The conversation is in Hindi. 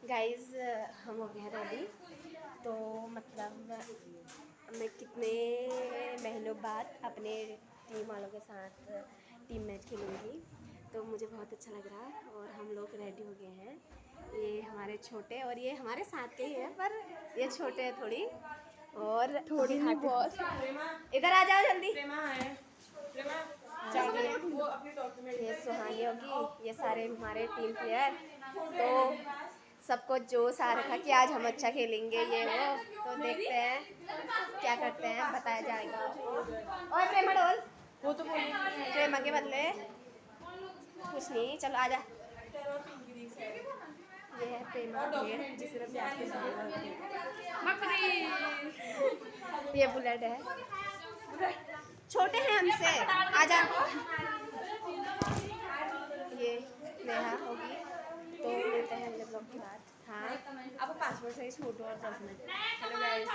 गाइस हम हो गए रेडी। तो मतलब मैं कितने महीनों बाद अपने टीम वालों के साथ टीम मैच खेलूँगी, तो मुझे बहुत अच्छा लग रहा है। और हम लोग रेडी हो गए हैं। ये हमारे छोटे और ये हमारे साथ के ही है, पर ये छोटे हैं थोड़ी, और थोड़ी नहीं बहुत। इधर आ जाओ जल्दी। चल ये सुहानी होगी, ये सारे हमारे टीम प्लेयर। तो सबको जोश आ रखा कि आज हम अच्छा खेलेंगे, ये वो। तो देखते हैं क्या करते हैं, बताया जाएगा। और प्रेमा डोल, वो तो बोली प्रेमा के बदले कुछ नहीं। चलो आजा। ये है प्रेमा भेड़, जिसने प्यार से ये बुलेट है, छोटे हैं हमसे। आजा। ये नेहा होगी। तो मिलते हैं अगले ब्लॉग के बाद। हाँ, अब पासपोर्ट साइज फोटो और 10 मिनट। Hello guys.